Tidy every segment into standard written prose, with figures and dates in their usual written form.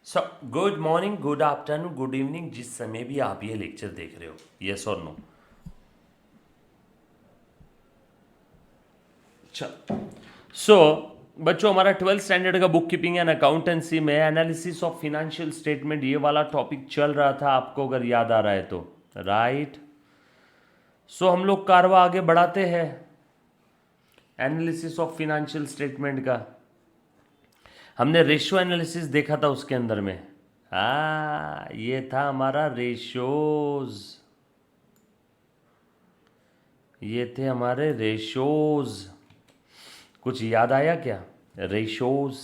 So good morning, good afternoon, good evening, जिस समय भी आप ये लेक्चर देख रहे हो, यस और नो। अच्छा, सो बच्चों, हमारा 12th स्टैंडर्ड का बुक कीपिंग एंड अकाउंटेंसी में एनालिसिस ऑफ फिनेंशियल स्टेटमेंट ये वाला टॉपिक चल रहा था, आपको अगर याद आ रहा है तो। राइट। सो हम लोग कारवा आगे बढ़ाते हैं एनालिसिस ऑफ फिनेंशियल स्टेटमेंट का। हमने रेशियो एनालिसिस देखा था उसके अंदर में। ये था हमारा रेशियोज, ये थे हमारे रेशोज। कुछ याद आया क्या? रेशोज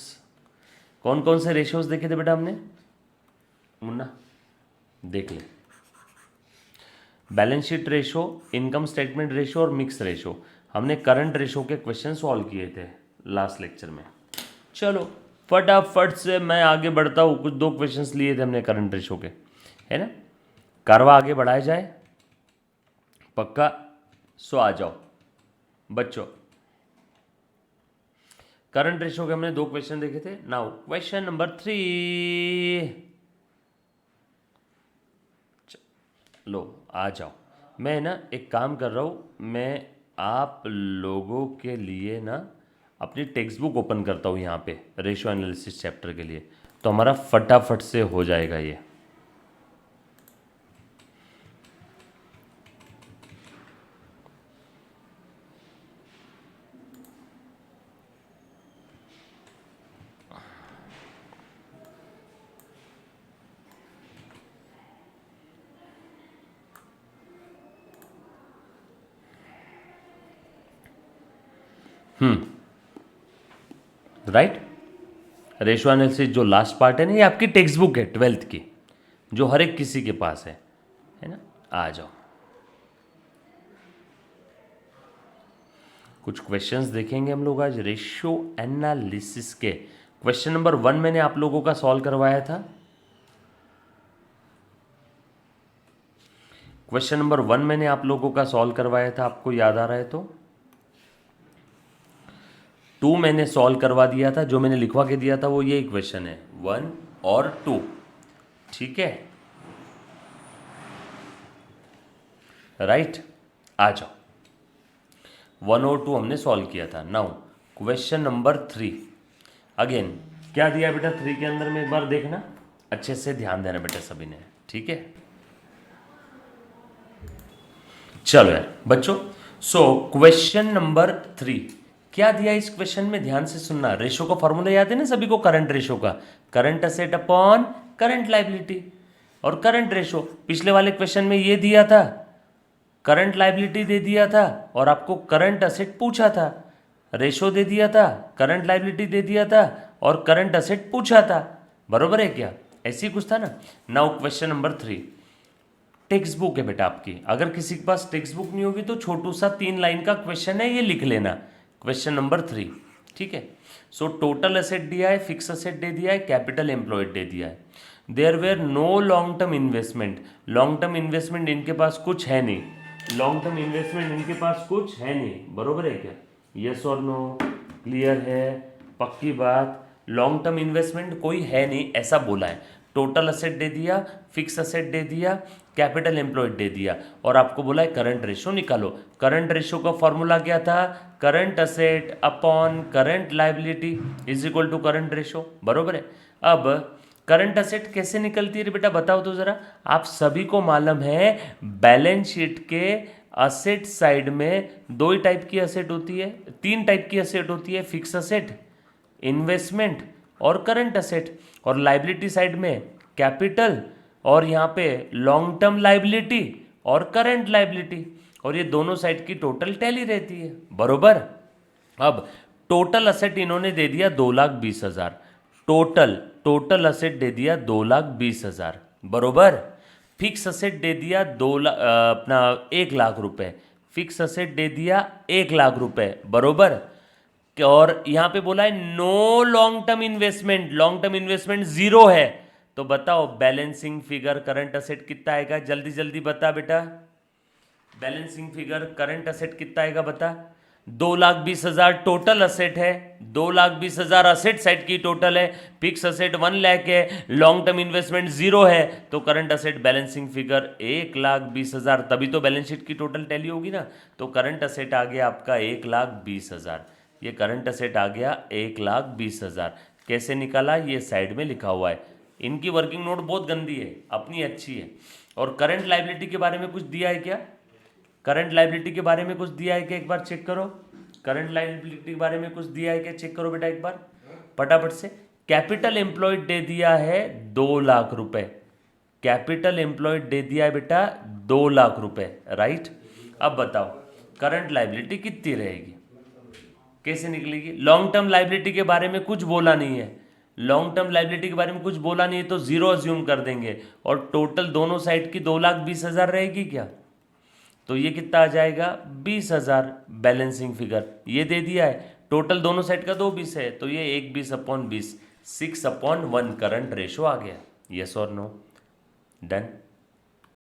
कौन कौन से रेशोज देखे थे बेटा हमने? मुन्ना देख ले। Balance sheet ratio, income statement ratio और मिक्स रेशो। हमने करंट रेशो के क्वेश्चन सॉल्व किए थे लास्ट लेक्चर में। चलो फटाफट से मैं आगे बढ़ता हूँ। कुछ दो क्वेश्चंस लिए थे हमने करंट रेशो के, है ना। कारवा आगे बढ़ाया जाए पक्का। सो आ जाओ बच्चों। करंट रेशो के हमने दो क्वेश्चन देखे थे। Now question number 3। लो आ जाओ। मैं ना एक काम कर रहा हूँ, मैं आप लोगों के लिए ना अपनी टेक्स्ट बुक ओपन करता हूँ यहाँ पे रेशियो एनालिसिस चैप्टर के लिए, तो हमारा फटाफट से हो जाएगा ये। राइट। रेशियो एनालिसिस जो लास्ट पार्ट है ना, ये आपकी टेक्स्ट बुक है 12th की, जो हर एक किसी के पास है ना। आ जाओ। कुछ क्वेश्चंस देखेंगे हम लोग आज रेशियो एनालिसिस के। क्वेश्चन नंबर 1 मैंने आप लोगों का सॉल्व करवाया था। क्वेश्चन नंबर 1 मैंने आप लोगों का सॉल्व करवाया था, आपको याद आ रहा है तो। 2 मैंने सॉल्व करवा दिया था, जो मैंने लिखवा के दिया था वो यही क्वेश्चन है, 1 और 2। ठीक है, राइट। आ जाओ। 1 और 2 हमने सॉल्व किया था। Now question number 3 again. क्या दिया बेटा 3 के अंदर में, एक बार देखना अच्छे से, ध्यान देना बेटा सभी ने, ठीक है। चलो यार बच्चों, सो क्वेश्चन नंबर 3 क्या दिया इस क्वेश्चन में, ध्यान से सुनना। रेशो का फॉर्मूला याद है ना सभी को, करंट रेशो का, current asset upon current liability. और करंट रेशो पिछले वाले क्वेश्चन में ये दिया था, करंट लाइबिलिटी दे दिया था और आपको करंट असेट पूछा था। रेशो दे दिया था, करंट लाइबिलिटी दे दिया था और करंट असेट पूछा था। बरोबर है क्या? ऐसे ही कुछ था ना। Now question number 3 text book है बेटा आपकी। अगर किसी के पास टेक्स्ट बुक नहीं होगी तो छोटू सा 3 लाइन का क्वेश्चन है, ये लिख लेना। क्वेश्चन नंबर 3, ठीक है। सो टोटल असेट दिया है, फिक्स असेट दे दिया है, कैपिटल एम्प्लॉयड दे दिया है। There were no long term investment. Long term investment इनके पास कुछ है नहीं, लॉन्ग टर्म इन्वेस्टमेंट इनके पास कुछ है नहीं। बरोबर है क्या? यस और नो? क्लियर है? पक्की बात। लॉन्ग टर्म इन्वेस्टमेंट कोई है नहीं ऐसा बोला है। टोटल असेट दे दिया, फिक्स असेट दे दिया, कैपिटल एम्प्लॉयड दे दिया और आपको बोला है करंट रेशो निकालो। करंट रेशो का फॉर्मूला क्या था? Current asset upon current liability is equal to current ratio. बरोबर है। अब करंट असेट कैसे निकलती है रे बेटा, बताओ तो जरा। आप सभी को मालूम है बैलेंस शीट के असेट साइड में दो ही टाइप की असेट होती है, 3 टाइप की असेट होती है, फिक्स असेट, इन्वेस्टमेंट और करंट असेट। और लाइबिलिटी साइड में कैपिटल और यहाँ पे लॉन्ग टर्म लाइबिलिटी और करंट लाइबिलिटी, और ये दोनों साइड की टोटल टैली रहती है। बरोबर। अब टोटल असेट इन्होंने दे दिया 2,20,000। टोटल टोटल असेट दे दिया 2,20,000। बरोबर। फिक्स असेट दे दिया 1,00,000 रुपए। फिक्स असेट दे दिया 1,00,000 रुपए। बरोबर। और यहां पे बोला है no long term investment, long term investment 0 है। तो बताओ बैलेंसिंग फिगर करंट असेट कितना आएगा, जल्दी जल्दी बता बेटा। बैलेंसिंग फिगर करंट असेट कितना आएगा बता। 2,20,000 टोटल असेट है, 2,20,000 असेट साइड की टोटल है, फिक्स असेट 1 लाख है, लॉन्ग टर्म इन्वेस्टमेंट 0 है, तो करंट असेट बैलेंसिंग फिगर 1,20,000, तभी तो बैलेंस शीट की टोटल टैली होगी ना। तो करंट असेट आ गया आपका 1,20,000, ये करंट असेट आ गया 1,20,000। कैसे निकाला, ये साइड में लिखा हुआ है। इनकी वर्किंग नोट बहुत गंदी है, अपनी अच्छी है। और करंट लाइबिलिटी के बारे में कुछ दिया है क्या, करंट लाइबिलिटी के बारे में कुछ दिया है क्या, एक बार चेक करो। करंट लाइबिलिटी के बारे में कुछ दिया है क्या, चेक करो बेटा एक बार फटाफट से। कैपिटल एम्प्लॉयड दे दिया है 2 लाख रुपए, कैपिटल एम्प्लॉयड दे दिया है बेटा 2 लाख रुपए, राइट। अब बताओ करंट लाइबिलिटी कितनी रहेगी, कैसे निकलेगी। लॉन्ग टर्म लाइबिलिटी के बारे में कुछ बोला नहीं है, लॉन्ग टर्म लाइबिलिटी के बारे में कुछ बोला नहीं है, तो जीरो अज्यूम कर देंगे। और टोटल दोनों साइड की 2,20,000 रहेगी क्या, तो ये कितना आ जाएगा 20,000 बैलेंसिंग फिगर, ये दे दिया है। टोटल दोनों साइड का 2,20 है, तो ये 1/20/20, 6/1 करंट रेशो आ गया। यस और नो, डन।